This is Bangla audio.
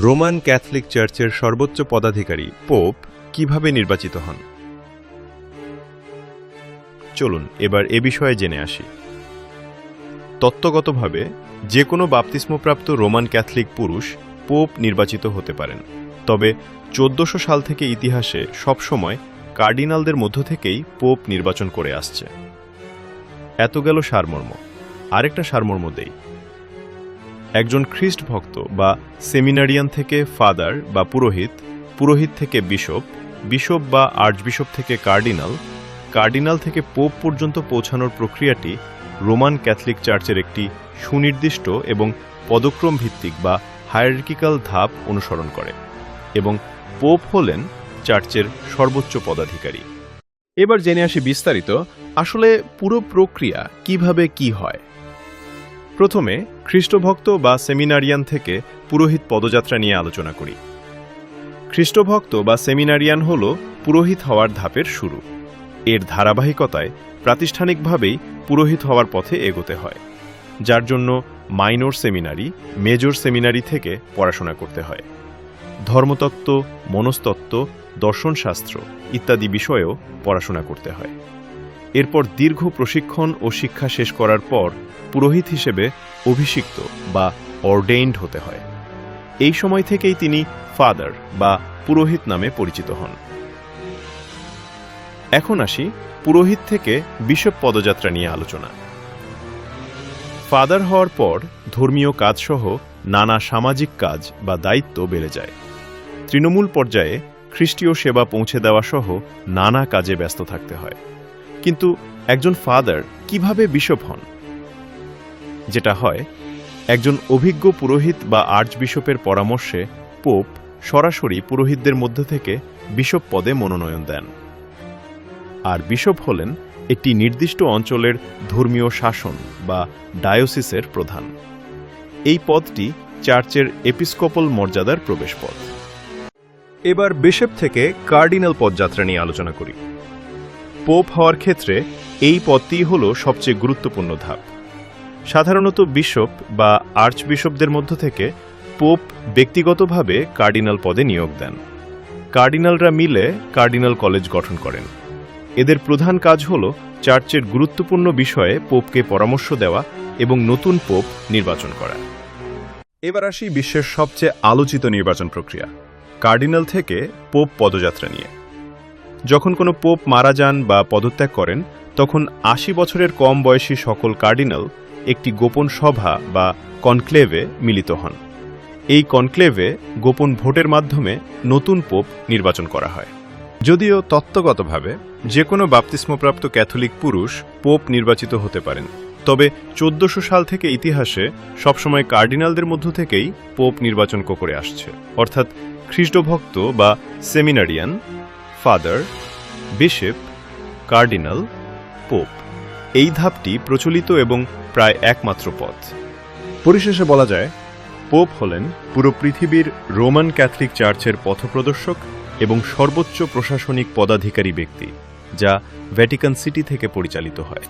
রোমান ক্যাথলিক চার্চের সর্বোচ্চ পদাধিকারী পোপ কিভাবে নির্বাচিত হন? চলুন এবার এ বিষয়ে জেনে আসি। তত্ত্বগতভাবে যে কোনো বাপ্তিস্মপ্রাপ্ত রোমান ক্যাথলিক পুরুষ পোপ নির্বাচিত হতে পারেন, তবে 1400 সাল থেকে ইতিহাসে সবসময় কার্ডিনালদের মধ্য থেকেই পোপ নির্বাচন করে আসছে। এত গেল সারমর্ম। আরেকটা সারমর্ম দেই। একজন খ্রিস্ট ভক্ত বা সেমিনারিয়ান থেকে ফাদার বা পুরোহিত, পুরোহিত থেকে বিশপ, বিশপ বা আর্চবিশপ থেকে কার্ডিনাল, কার্ডিনাল থেকে পোপ পর্যন্ত পৌঁছানোর প্রক্রিয়াটি রোমান ক্যাথলিক চার্চের একটি সুনির্দিষ্ট এবং পদক্রম ভিত্তিক বা হায়ারার্কিক্যাল ধাপ অনুসরণ করে, এবং পোপ হলেন চার্চের সর্বোচ্চ পদাধিকারী। এবার জেনে আসি বিস্তারিত আসলে পুরো প্রক্রিয়া কিভাবে কি হয়। প্রথমে খ্রিস্টভক্ত বা সেমিনারিয়ান থেকে পুরোহিত পদযাত্রা নিয়ে আলোচনা করি। খ্রিস্টভক্ত বা সেমিনারিয়ান হল পুরোহিত হওয়ার ধাপের শুরু। এর ধারাবাহিকতায় প্রাতিষ্ঠানিকভাবেই পুরোহিত হওয়ার পথে এগোতে হয়, যার জন্য মাইনর সেমিনারি, মেজর সেমিনারি থেকে পড়াশোনা করতে হয়। ধর্মতত্ত্ব, মনস্তত্ত্ব, দর্শনশাস্ত্র ইত্যাদি বিষয়েও পড়াশোনা করতে হয়। এরপর দীর্ঘ প্রশিক্ষণ ও শিক্ষা শেষ করার পর পুরোহিত হিসেবে অভিষিক্ত বা অর্ডেইনড হতে হয়। এই সময় থেকেই তিনি ফাদার বা পুরোহিত নামে পরিচিত হন। এখন আসি পুরোহিত থেকে বিশপ পদযাত্রা নিয়ে আলোচনা। ফাদার হওয়ার পর ধর্মীয় কাজসহ নানা সামাজিক কাজ বা দায়িত্ব বেড়ে যায়। তৃণমূল পর্যায়ে খ্রিস্টীয় সেবা পৌঁছে দেওয়া সহ নানা কাজে ব্যস্ত থাকতে হয়। কিন্তু একজন ফাদার কিভাবে বিশপ হন? যেটা হয়, একজন অভিজ্ঞ পুরোহিত বা আর্চবিশপের পরামর্শে পোপ সরাসরি পুরোহিতদের মধ্য থেকে বিশপ পদে মনোনয়ন দেন। আর বিশপ হলেন একটি নির্দিষ্ট অঞ্চলের ধর্মীয় শাসন বা ডায়োসিসের প্রধান। এই পদটি চার্চের এপিস্কোপাল মর্যাদার প্রবেশপথ। এবার বিশপ থেকে কার্ডিনাল পদযাত্রা নিয়ে আলোচনা করি। পোপ হওয়ার ক্ষেত্রে এই পদটিই হল সবচেয়ে গুরুত্বপূর্ণ ধাপ। সাধারণত বিশপ বা আর্চবিশপদের মধ্য থেকে পোপ ব্যক্তিগতভাবে কার্ডিনাল পদে নিয়োগ দেন। কার্ডিনালরা মিলে কার্ডিনাল কলেজ গঠন করেন। এদের প্রধান কাজ হল চার্চের গুরুত্বপূর্ণ বিষয়ে পোপকে পরামর্শ দেওয়া এবং নতুন পোপ নির্বাচন করা। এবার আসি বিশ্বের সবচেয়ে আলোচিত নির্বাচন প্রক্রিয়া, কার্ডিনাল থেকে পোপ পদযাত্রা নিয়ে। যখন কোনো পোপ মারা যান বা পদত্যাগ করেন, তখন 80 বছরের কম বয়সী সকল কার্ডিনাল একটি গোপন সভা বা কনক্লেভে মিলিত হন। এই কনক্লেভে গোপন ভোটের মাধ্যমে নতুন পোপ নির্বাচন করা হয়। যদিও তত্ত্বগতভাবে যে কোনো বাপ্তিস্মপ্রাপ্ত ক্যাথলিক পুরুষ পোপ নির্বাচিত হতে পারেন, তবে 1400 সাল থেকে ইতিহাসে সবসময় কার্ডিনালদের মধ্য থেকেই পোপ নির্বাচন করে আসছে, অর্থাৎ খ্রিস্টভক্ত বা সেমিনারিয়ান, ফাদার, বিশপ, কার্ডিনাল, পোপ। এই ধাপটি প্রচলিত এবং প্রায় একমাত্র পথ। পরিশেষে বলা যায়, পোপ হলেন পুরো পৃথিবীর রোমান ক্যাথলিক চার্চের পথপ্রদর্শক এবং সর্বোচ্চ প্রশাসনিক পদাধিকারী ব্যক্তি, যা ভ্যাটিকান সিটি থেকে পরিচালিত হয়।